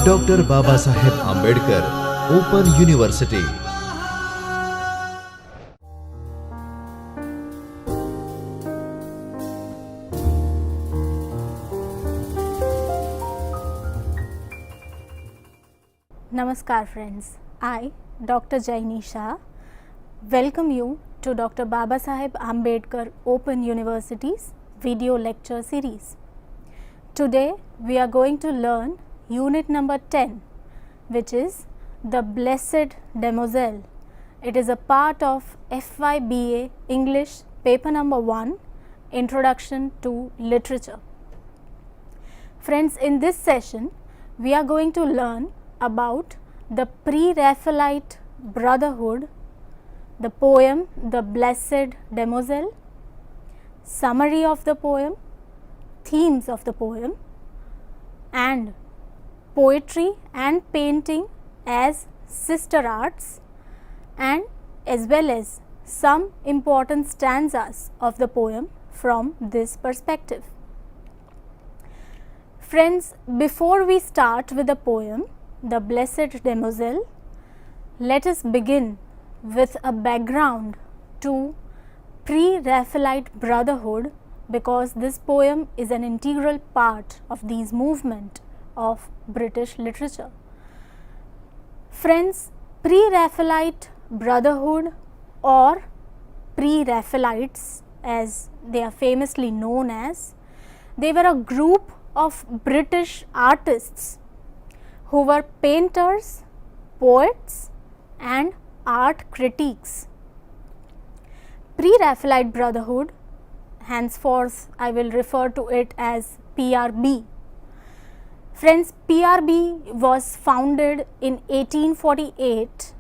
Doctor Baba Saheb Ambedkar open university. Namaskar friends, I, Dr. Jaini Shah, welcome you to Dr. Baba Saheb Ambedkar Open University's video lecture series. Today we are going to learn unit number 10, which is the Blessed Damozel. It is a part of FYBA English paper number 1, Introduction to Literature. Friends, in this session we are going to learn about the Pre-Raphaelite Brotherhood, the poem The Blessed Damozel, summary of the poem, themes of the poem, and poetry and painting as sister arts, and as well as some important stanzas of the poem from this perspective. Friends, before we start with the poem The Blessed Damozel, let us begin with a background to Pre-Raphaelite Brotherhood, because this poem is an integral part of these movement of British literature. Friends, Pre-Raphaelite Brotherhood or Pre-Raphaelites, as they are famously known as, they were a group of British artists who were painters, poets and art critics. Pre-Raphaelite Brotherhood, henceforth I will refer to it as PRB. Friends, PRB was founded in 1848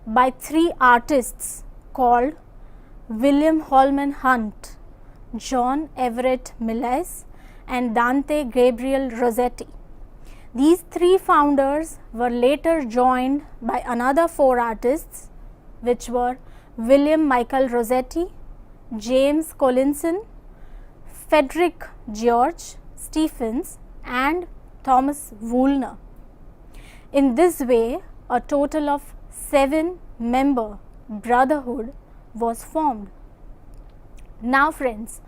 by three artists called William Holman Hunt, John Everett Millais and Dante Gabriel Rossetti. These three founders were later joined by another four artists, which were William Michael Rossetti, James Collinson, Frederick George Stephens and Thomas Woolner. In this way, a total of 7-member brotherhood was formed. Now friends,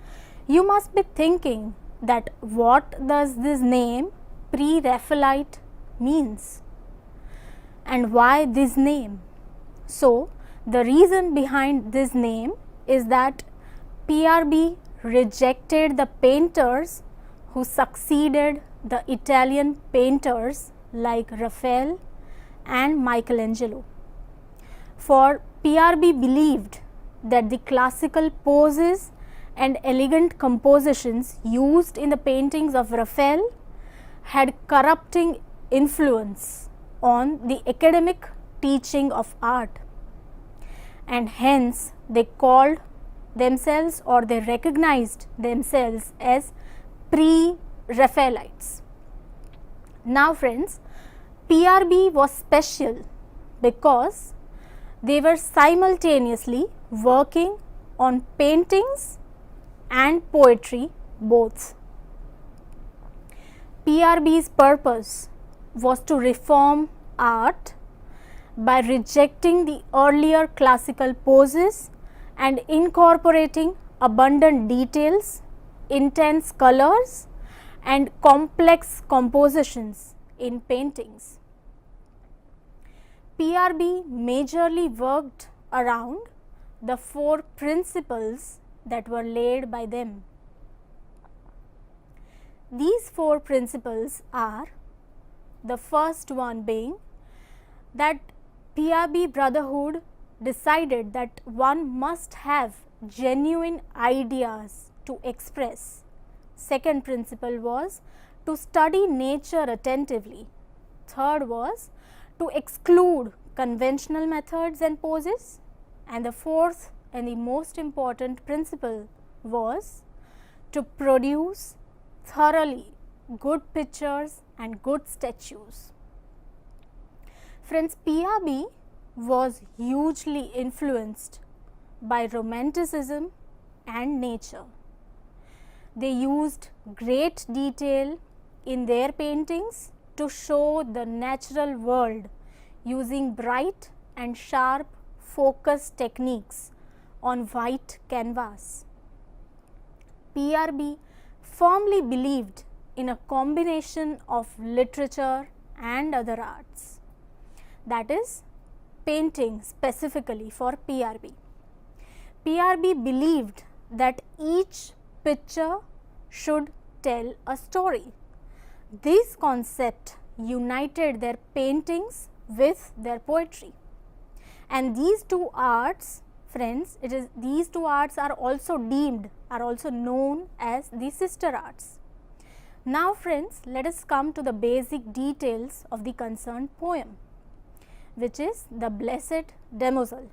you must be thinking that what does this name Pre-Raphaelite means and why this name? So, the reason behind this name is that PRB rejected the painters who succeeded the Italian painters like Raphael and Michelangelo. For PRB believed that the classical poses and elegant compositions used in the paintings of Raphael had corrupting influence on the academic teaching of art, and hence they called themselves or they recognized themselves as Pre-Raphaelites. Now friends, PRB was special because they were simultaneously working on paintings and poetry both. PRB's purpose was to reform art by rejecting the earlier classical poses and incorporating abundant details, intense colors and complex compositions in paintings. PRB majorly worked around the 4 principles that were laid by them. These 4 principles are, the first one being that PRB Brotherhood decided that one must have genuine ideas to express. Second principle was to study nature attentively. Third was to exclude conventional methods and poses. And the fourth and the most important principle was to produce thoroughly good pictures and good statues. Friends, PRB was hugely influenced by Romanticism and nature. They used great detail in their paintings to show the natural world using bright and sharp focus techniques on white canvas. PRB firmly believed in a combination of literature and other arts, that is, painting specifically for PRB. PRB believed that each picture should tell a story. This concept united their paintings with their poetry. And these two arts, friends, these two arts are also known as the sister arts. Now friends, let us come to the basic details of the concerned poem, which is the Blessed Damozel.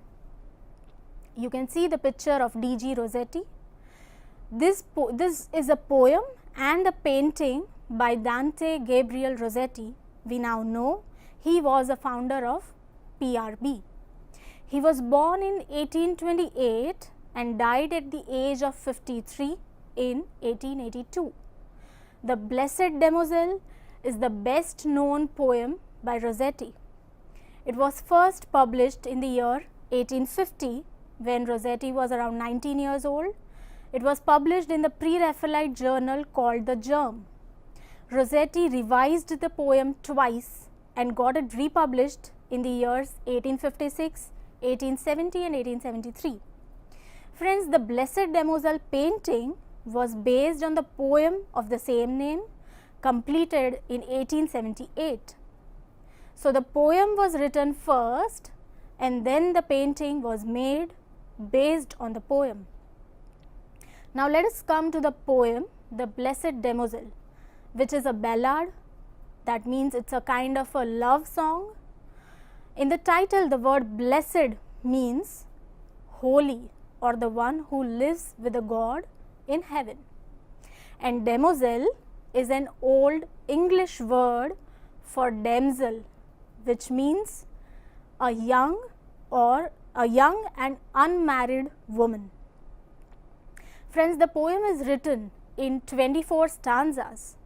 You can see the picture of D.G. Rossetti. This is a poem and a painting by Dante Gabriel Rossetti. We now know he was a founder of PRB. He was born in 1828 and died at the age of 53 in 1882. The Blessed Damozel is the best known poem by Rossetti. It was first published in the year 1850 when Rossetti was around 19 years old. It was published in the pre-Raphaelite journal called The Germ. Rossetti revised the poem twice and got it republished in the years 1856, 1870 and 1873. Friends, the Blessed Damozel painting was based on the poem of the same name, completed in 1878. So, the poem was written first and then the painting was made based on the poem. Now, let us come to the poem, the Blessed Damozel, which is a ballad. That means it's a kind of a love song. In the title, the word blessed means holy or the one who lives with a God in heaven. And damozel is an old English word for damsel, which means a young and unmarried woman. Friends, the poem is written in 24 stanzas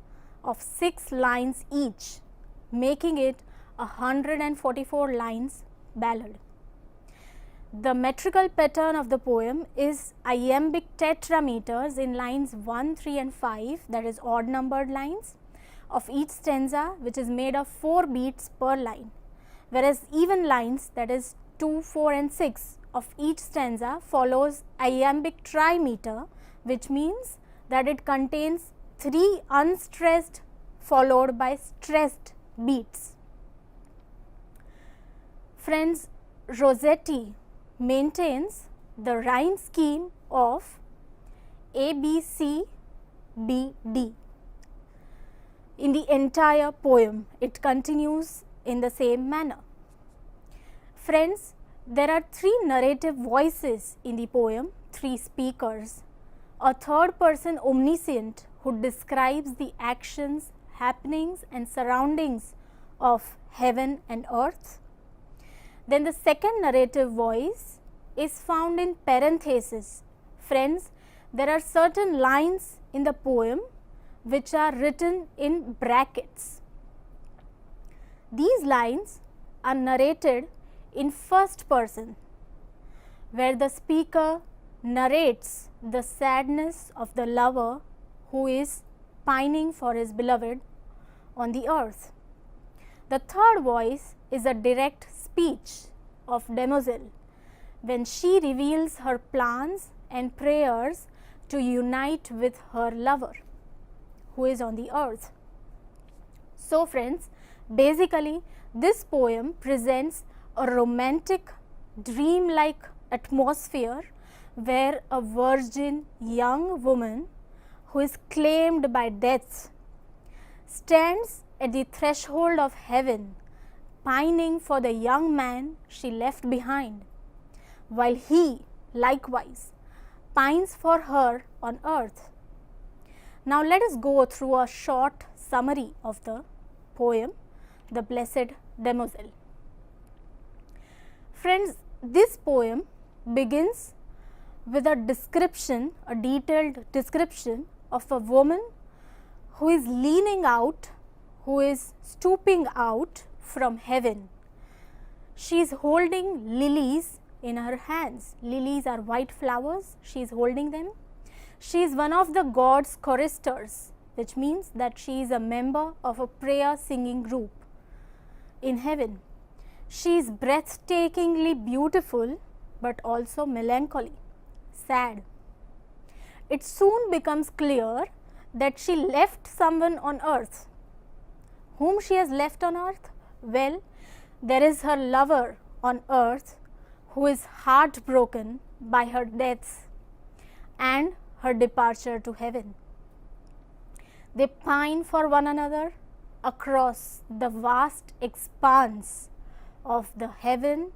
of 6 lines each, making it a 144 lines ballad. The metrical pattern of the poem is iambic tetrameters in lines 1, 3 and 5, that is odd numbered lines of each stanza, which is made of 4 beats per line, whereas even lines, that is 2, 4 and 6 of each stanza follows iambic trimeter, which means that it contains 3 unstressed followed by stressed beats. Friends, Rossetti maintains the rhyme scheme of ABCBD in the entire poem. It continues in the same manner. Friends, there are 3 narrative voices in the poem, 3 speakers, a third person omniscient who describes the actions, happenings and surroundings of heaven and earth. Then the second narrative voice is found in parenthesis. Friends, there are certain lines in the poem which are written in brackets. These lines are narrated in first person, where the speaker narrates the sadness of the lover who is pining for his beloved on the earth. The third voice is a direct speech of damozel when she reveals her plans and prayers to unite with her lover who is on the earth. So friends, basically this poem presents a romantic, dream-like atmosphere where a virgin young woman who is claimed by death stands at the threshold of heaven, pining for the young man she left behind, while he likewise pines for her on earth. Now let us go through a short summary of the poem, The Blessed Damozel. Friends, this poem begins with a description, a detailed description of a woman who is leaning out, who is stooping out from heaven. She is holding lilies in her hands. Lilies are white flowers. She is holding them. She is one of the God's choristers, which means that she is a member of a prayer singing group in heaven. She is breathtakingly beautiful, but also melancholy, sad. It soon becomes clear that she left someone on earth. Whom she has left on earth? Well, there is her lover on earth who is heartbroken by her death and her departure to heaven. They pine for one another across the vast expanse of the heaven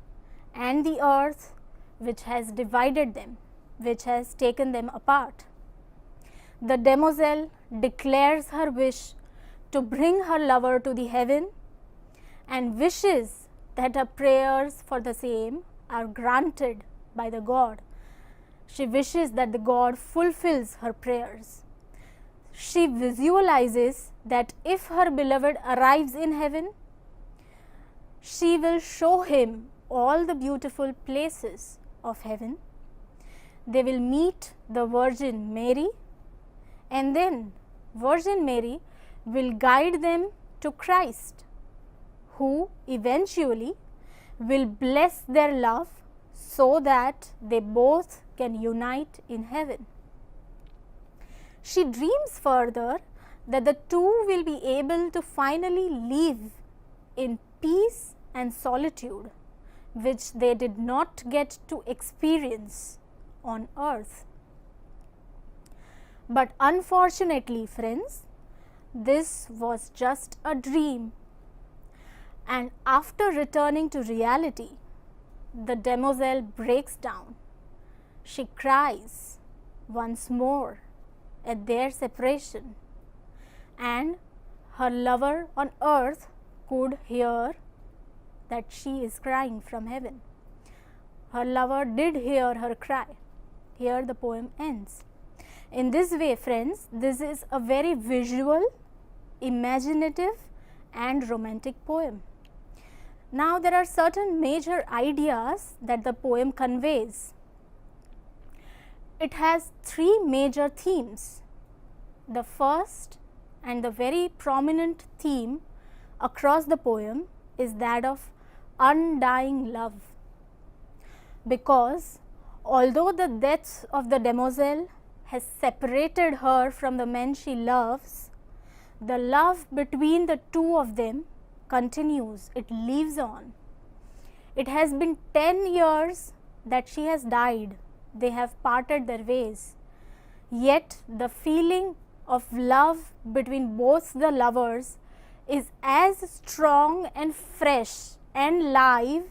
and the earth, which has divided them, which has taken them apart. The demoiselle declares her wish to bring her lover to the heaven and wishes that her prayers for the same are granted by the God. She wishes that the God fulfills her prayers. She visualizes that if her beloved arrives in heaven, she will show him all the beautiful places of heaven. They will meet the Virgin Mary, and then Virgin Mary will guide them to Christ, who eventually will bless their love so that they both can unite in heaven. She dreams further that the two will be able to finally live in peace and solitude, which they did not get to experience on earth. But unfortunately, friends, this was just a dream, and after returning to reality, the demoiselle breaks down. She cries once more at their separation, and her lover on earth could hear that she is crying from heaven. Her lover did hear her cry. Here the poem ends. In this way, friends, this is a very visual, imaginative and romantic poem. Now, there are certain major ideas that the poem conveys. It has three major themes. The first and the very prominent theme across the poem is that of undying love. Because although the death of the demoiselle has separated her from the man she loves, the love between the two of them continues, it lives on. It has been 10 years that she has died, they have parted their ways, yet the feeling of love between both the lovers is as strong and fresh and live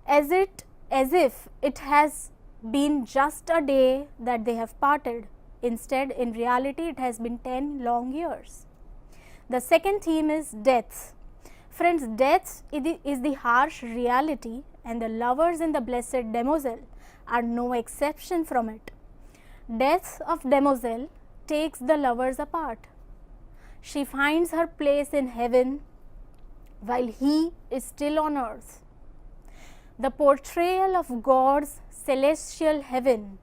as if it has been just a day that they have parted. Instead, in reality, it has been 10 long years. The second theme is death. Friends, death is the harsh reality, and the lovers in the Blessed Demoiselle are no exception from it. Death of Demoiselle takes the lovers apart. She finds her place in heaven while he is still on earth. The portrayal of God's celestial heaven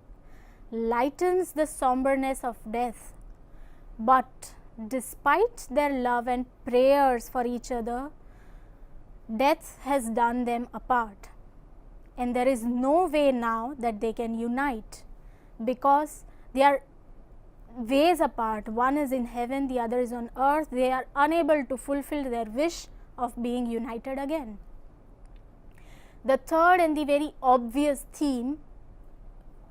lightens the somberness of death, but despite their love and prayers for each other, death has done them apart, and there is no way now that they can unite, because they are ways apart. One is in heaven, the other is on earth. They are unable to fulfill their wish of being united again. The third and the very obvious theme,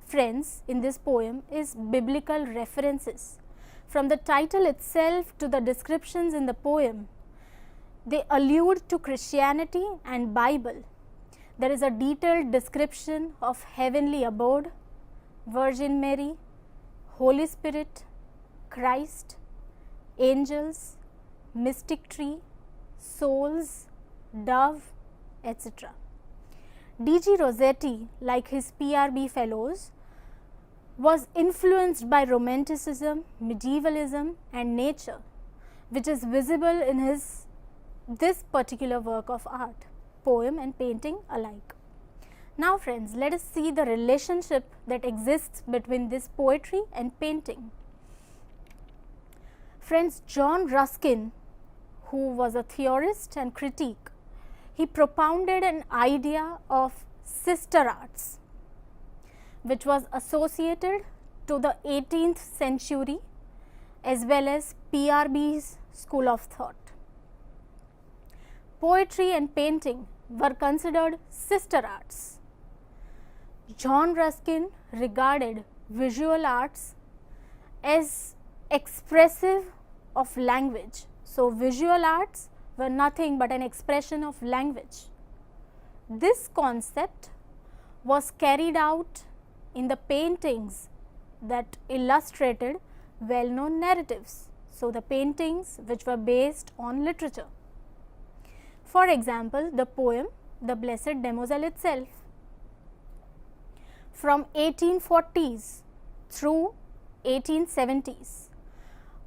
friends, in this poem is biblical references. From the title itself to the descriptions in the poem, they allude to Christianity and Bible. There is a detailed description of heavenly abode, Virgin Mary, Holy Spirit, Christ, angels, mystic tree, souls, dove, etc. D.G. Rossetti, like his PRB fellows, was influenced by Romanticism, medievalism and nature. which is visible in this particular work of art, poem and painting alike. Now friends, let us see the relationship that exists between this poetry and painting. Friends, John Ruskin, who was a theorist and critic, he propounded an idea of sister arts, which was associated to the 18th century as well as PRB's school of thought. Poetry and painting were considered sister arts. John Ruskin regarded visual arts as expressive of language. So, visual arts were nothing but an expression of language. This concept was carried out in the paintings that illustrated well-known narratives. So, the paintings which were based on literature. For example, the poem The Blessed Damozel itself. From 1840s through 1870s,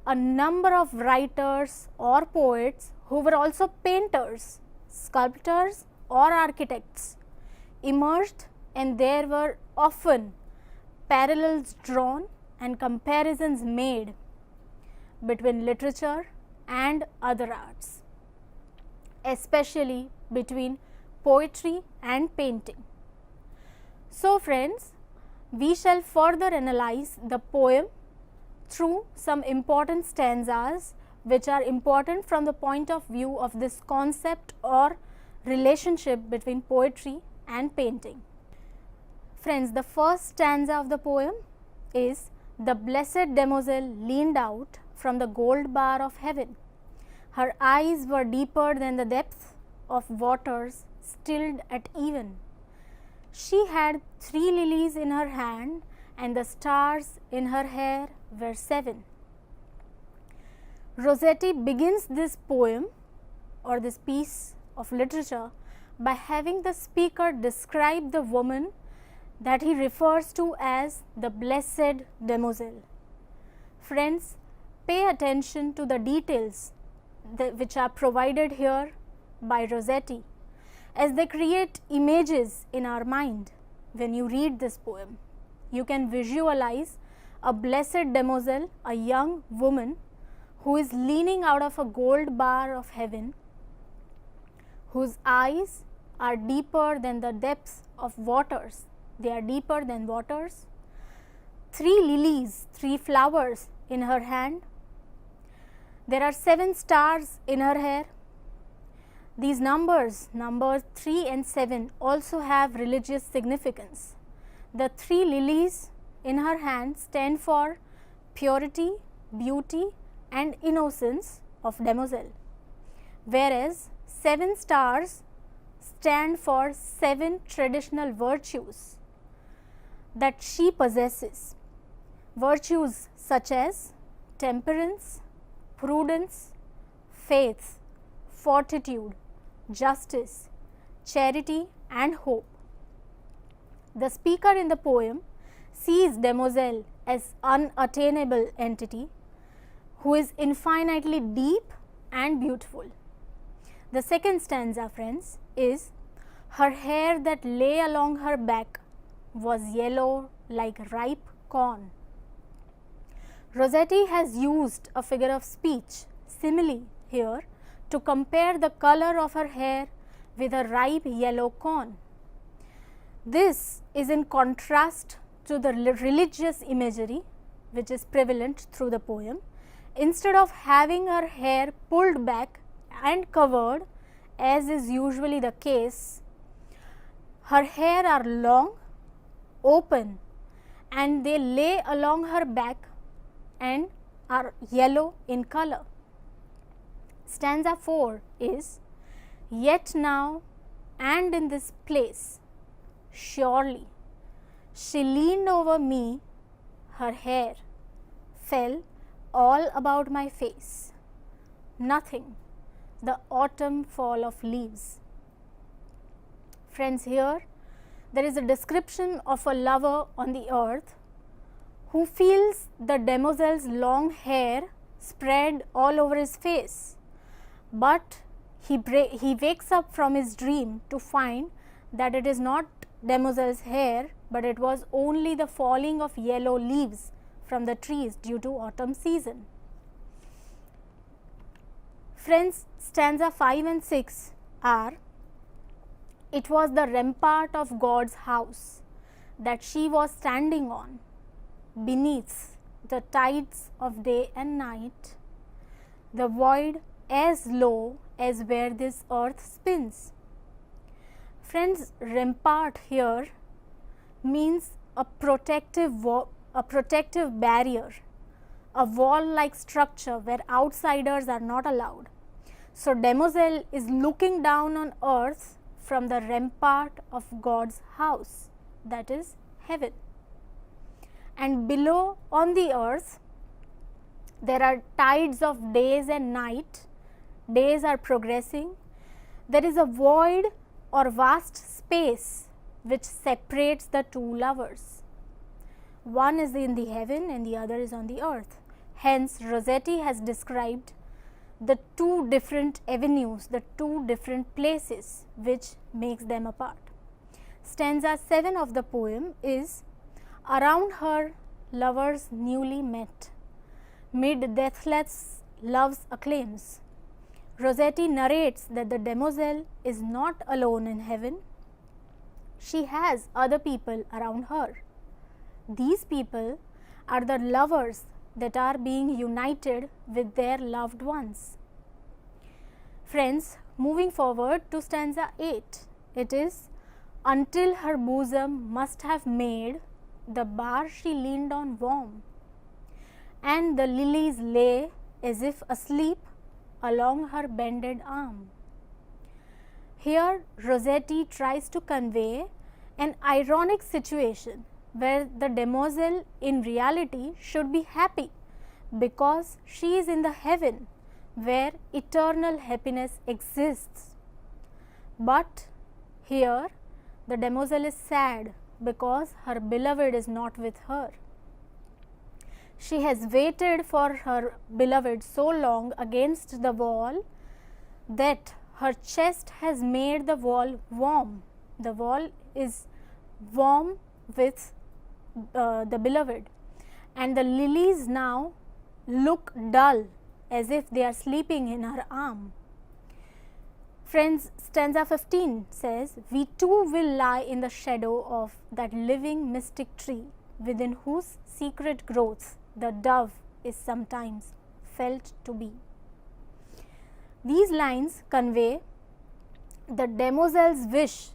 a number of writers or poets who were also painters, sculptors or architects emerged, and there were often parallels drawn and comparisons made between literature and other arts, especially between poetry and painting. So friends, we shall further analyze the poem through some important stanzas which are important from the point of view of this concept or relationship between poetry and painting. Friends, the first stanza of the poem is: the blessed damozel leaned out from the gold bar of heaven. Her eyes were deeper than the depth of waters stilled at even. She had 3 lilies in her hand, and the stars in her hair were 7. Rossetti begins this poem or this piece of literature by having the speaker describe the woman that he refers to as the blessed damozel. Friends, pay attention to the details which are provided here by Rossetti, as they create images in our mind. When you read this poem, you can visualize a blessed damozel, a young woman who is leaning out of a gold bar of heaven, whose eyes are deeper than the depths of waters. They are deeper than waters. 3 lilies, 3 flowers in her hand. There are 7 stars in her hair. These numbers 3 and 7 also have religious significance. The 3 lilies in her hand stand for purity, beauty and innocence of damozel, whereas 7 stars stand for 7 traditional virtues that she possesses. Virtues such as temperance, prudence, faith, fortitude, justice, charity and hope. The speaker in the poem sees damozel as unattainable entity who is infinitely deep and beautiful. The second stanza, friends, is: her hair that lay along her back was yellow like ripe corn. Rossetti has used a figure of speech, simile, here to compare the color of her hair with a ripe yellow corn. This is in contrast to the religious imagery which is prevalent through the poem. Instead of having her hair pulled back and covered, as is usually the case, her hair are long, open, and they lay along her back and are yellow in color. Stanza 4 is: yet now and in this place, surely she leaned over me, her hair fell all about my face, nothing, the autumn fall of leaves. Friends, here there is a description of a lover on the earth who feels the damozel's long hair spread all over his face. But he wakes up from his dream to find that it is not Demoiselle's hair, but it was only the falling of yellow leaves from the trees due to autumn season. Friends, stanza 5 and 6 are: it was the rampart of God's house that she was standing on, beneath the tides of day and night, the void as low as where this earth spins. Friends, rampart here means a protective barrier, a wall-like structure where outsiders are not allowed. So Demoiselle is looking down on earth from the rampart of God's house, that is heaven. And below on the earth, there are tides of days and night. Days are progressing. There is a void or vast space which separates the two lovers. One is in the heaven and the other is on the earth. Hence, Rossetti has described the two different avenues, the two different places which makes them apart. Stanza 7 of the poem is: around her lovers newly met, mid deathless love's acclaims. Rossetti narrates that the Demoiselle is not alone in heaven. She has other people around her. These people are the lovers that are being united with their loved ones. Friends, moving forward to stanza 8, it is: until her bosom must have made the bar she leaned on warm, and the lilies lay as if asleep along her bended arm. Here Rossetti tries to convey an ironic situation where the Demoiselle in reality should be happy because she is in the heaven where eternal happiness exists. But here the Demoiselle is sad because her beloved is not with her. She has waited for her beloved so long against the wall that her chest has made the wall warm. The wall is warm with the beloved, and the lilies now look dull as if they are sleeping in her arm. Friends, stanza 15 says: we too will lie in the shadow of that living mystic tree within whose secret growth the dove is sometimes felt to be. These lines convey the Demoiselle's wish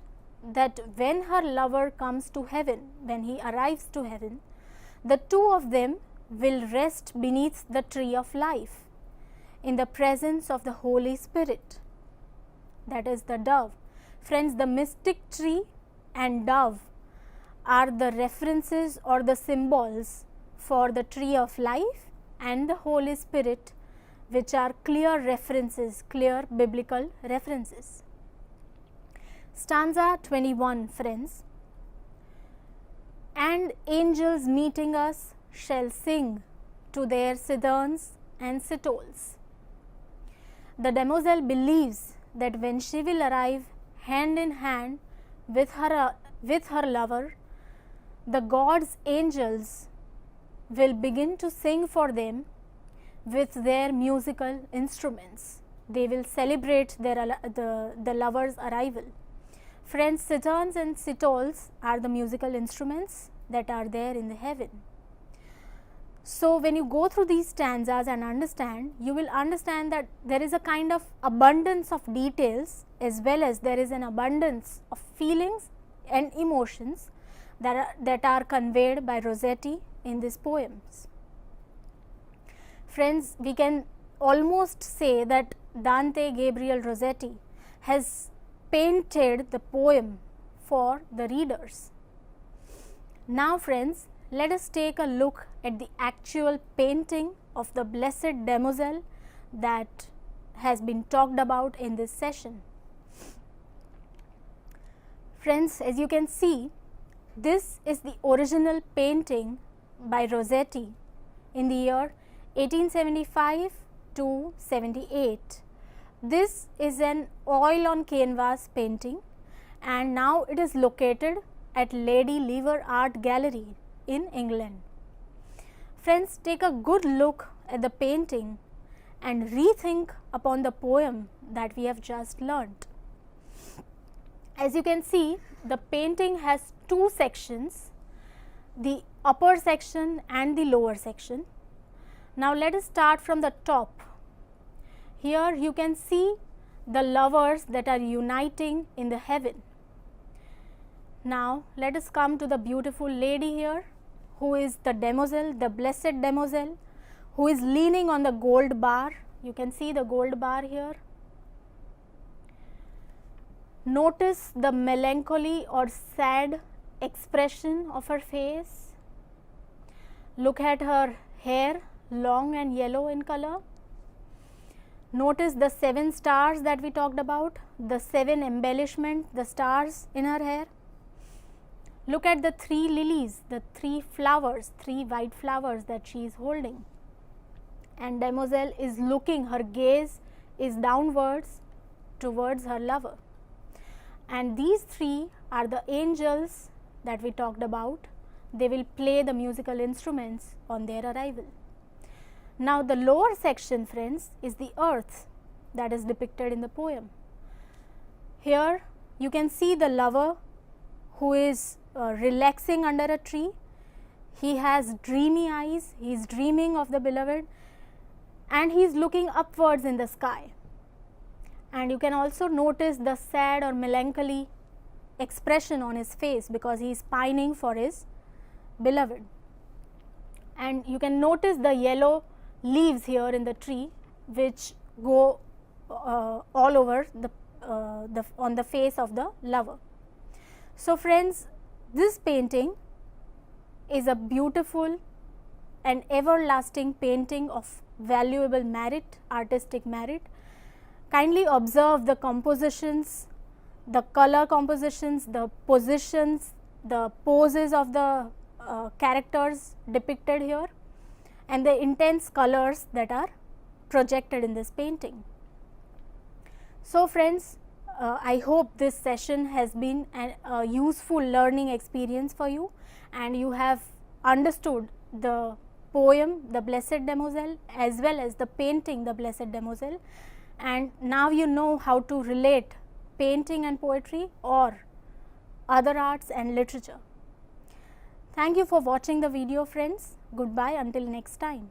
that when her lover comes to heaven, when he arrives to heaven, the two of them will rest beneath the tree of life in the presence of the Holy Spirit, that is the dove. Friends, the mystic tree and dove are the references or the symbols for the tree of life and the Holy Spirit, which are clear references, clear biblical references. Stanza 21, friends: and angels meeting us shall sing to their citherns and citoles. The Demoiselle believes that when she will arrive hand in hand with her lover, the God's angels will begin to sing for them with their musical instruments. They will celebrate the lover's arrival. Friends, citherns and citoles are the musical instruments that are there in the heaven. So when you go through these stanzas and understand, you will understand that there is a kind of abundance of details as well as there is an abundance of feelings and emotions that are conveyed by Rossetti in these poems. Friends, we can almost say that Dante Gabriel Rossetti has painted the poem for the readers. Now friends, let us take a look at the actual painting of the Blessed Demoiselle that has been talked about in this session. Friends, as you can see, this is the original painting by Rossetti in the year 1875 to 78. This is an oil on canvas painting, and now it is located at Lady Lever Art Gallery in England. Friends, take a good look at the painting and rethink upon the poem that we have just learnt. As you can see, the painting has two sections, the upper section and the lower section. Now let us start from the top. Here you can see the lovers that are uniting in the heaven. Now let us come to the beautiful lady here, who is the demoiselle, the blessed demoiselle, who is leaning on the gold bar. You can see the gold bar here. Notice the melancholy or sad expression of her face. Look at her hair, long and yellow in color. Notice the 7 stars that we talked about, the 7 embellishment, the stars in her hair. Look at the 3 lilies, the 3 flowers, 3 white flowers that she is holding. And demoiselle is looking, her gaze is downwards towards her lover. And these 3 are the angels that we talked about. They will play the musical instruments on their arrival. Now the lower section, friends, is the earth that is depicted in the poem. Here you can see the lover who is relaxing under a tree. He has dreamy eyes, he is dreaming of the beloved, and he is looking upwards in the sky. And you can also notice the sad or melancholy expression on his face because he is pining for his beloved. And you can notice the yellow leaves here in the tree which go all over on the face of the lover. So friends, this painting is a beautiful and everlasting painting of valuable merit, artistic merit. Kindly observe the compositions, the color compositions, the positions, the poses of the characters depicted here, and the intense colors that are projected in this painting. So friends, I hope this session has been a useful learning experience for you, and you have understood the poem The Blessed Demoiselle as well as the painting The Blessed Demoiselle, and now you know how to relate painting and poetry or other arts and literature. Thank you for watching the video, friends. Goodbye until next time.